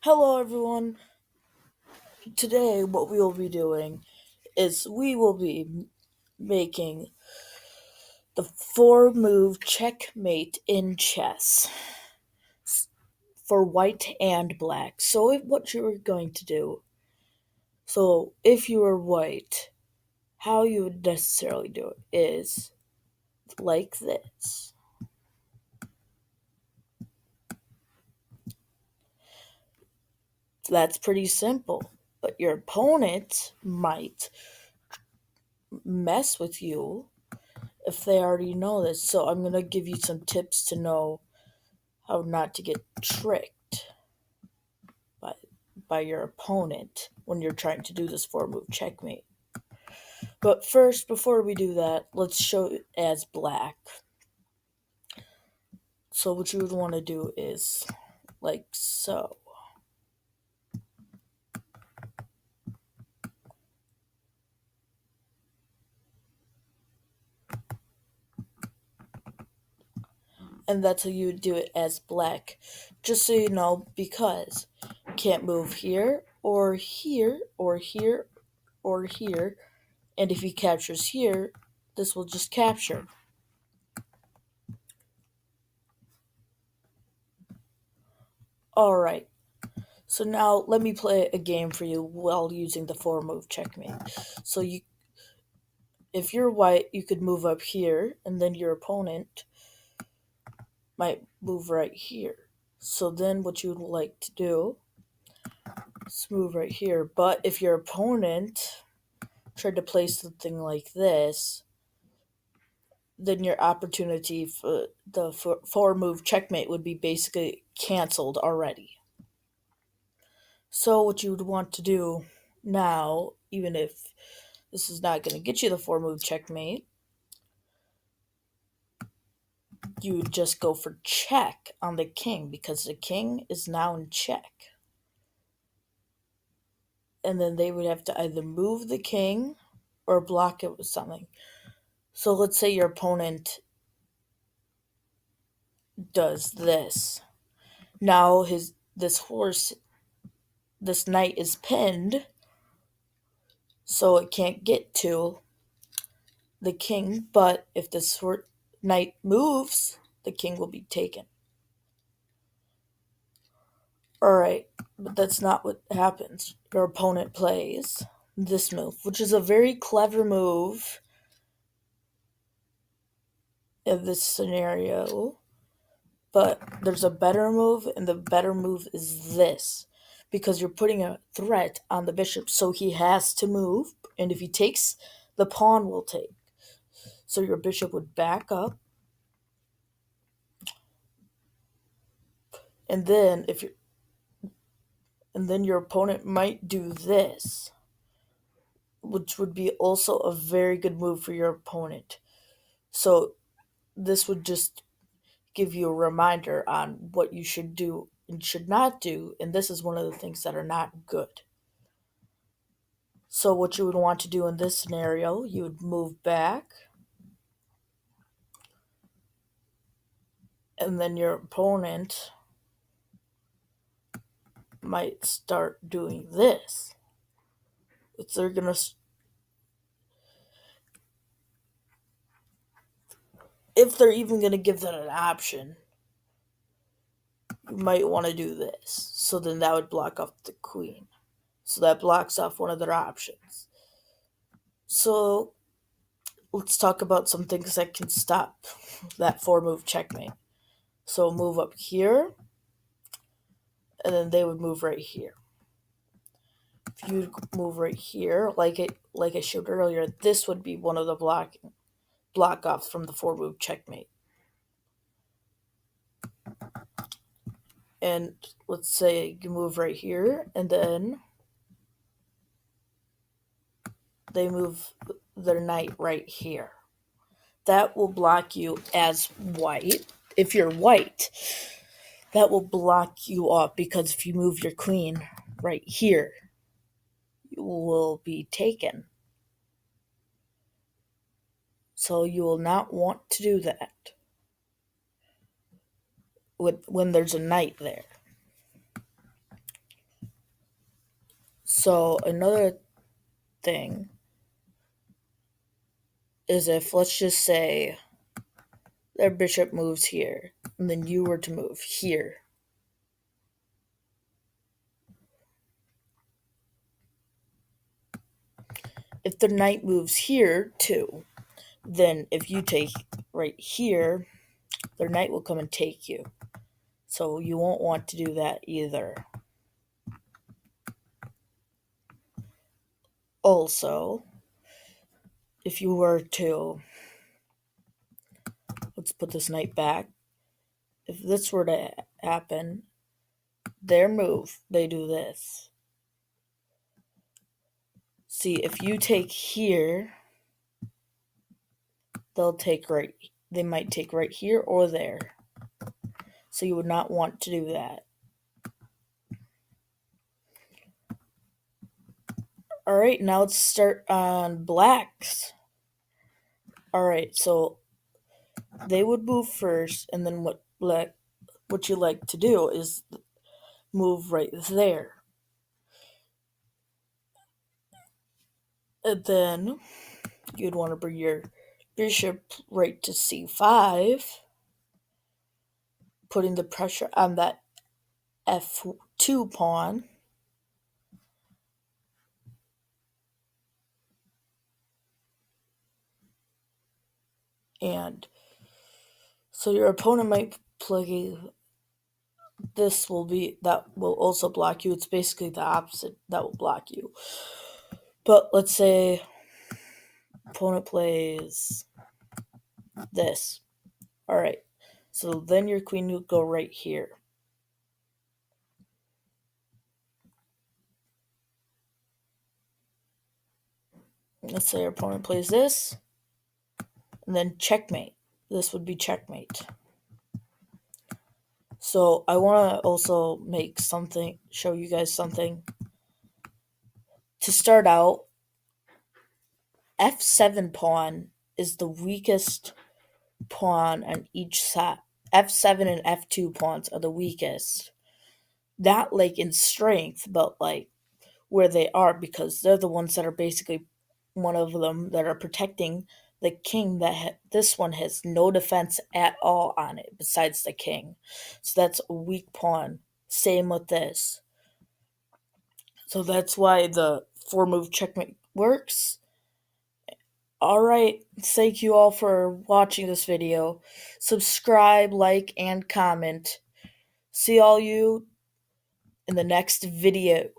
Hello, everyone. Today, what we will be doing is we will be making the four move checkmate in chess for white and black. So, what you are going to do, so if you are white, how you would necessarily do it is like this. That's pretty simple, but your opponent might mess with you if they already know this. So, I'm going to give you some tips to know how not to get tricked by by your opponent when you're trying to do this four move checkmate. But first, before we do that, let's show it as black. So what you would want to do is like so. And that's how you would do it as black. Just so you know, because you can't move here or here or here or here. And if he captures here, this will just capture. Alright, so now let me play a game for you while using the four move checkmate. So if you're white, you could move up here, and then your opponent might move right here. So then what you would like to do is move right here. But if your opponent tried to play something like this, then your opportunity for the four move checkmate would be basically canceled already. So what you would want to do now, even if this is not going to get you the four move checkmate, you would just go for check on the king because the king is now in check. And then they would have to either move the king or block it with something. So let's say your opponent does this. Now this knight is pinned, so it can't get to the king, but if this knight moves, the king will be taken. Alright, but that's not what happens. Your opponent plays this move, which is a very clever move in this scenario, but there's a better move, and the better move is this. Because you're putting a threat on the bishop, so he has to move, and if he takes, the pawn will take. So your bishop would back up, and then your opponent might do this, which would be also a very good move for your opponent. So this would just give you a reminder on what you should do and should not do, and this is one of the things that are not good. So what you would want to do in this scenario, you would move back, and then your opponent might start doing this. If they're gonna, if they're even gonna give that an option, you might want to do this. So then that would block off the queen. So that blocks off one of their options. So let's talk about some things that can stop that four move checkmate. So move up here, and then they would move right here. If you move right here, like I showed earlier, this would be one of the block offs from the four move checkmate. And let's say you move right here, and then they move their knight right here. That will block you as white. If you're white, that will block you off because if you move your queen right here, you will be taken. So you will not want to do that when there's a knight there. So another thing is if, let's just say, their bishop moves here, and then you were to move here. If the knight moves here too, then if you take right here, their knight will come and take you. So you won't want to do that either. Also, if you were to, let's put this knight back. If this were to happen, their move, they do this. See, if you take here, they might take right here or there. So you would not want to do that. Alright, now let's start on blacks. Alright, so they would move first, and then what you like to do is move right there. And then you'd want to bring your bishop right to c5, putting the pressure on that f2 pawn. And so your opponent might play this that will also block you. It's basically the opposite that will block you. But let's say opponent plays this. Alright, so then your queen would go right here. Let's say our opponent plays this, and then checkmate. This would be checkmate. So I want to also show you guys something. To start out, f7 pawn is the weakest pawn on each side. f7 and f2 pawns are the weakest. Not like in strength, but like where they are, because they're the ones that are basically one of them that are protecting the king. This one has no defense at all on it besides the king. So that's a weak pawn. Same with this. So that's why the 4-move checkmate works. Alright, thank you all for watching this video. Subscribe, like, and comment. See all you in the next video.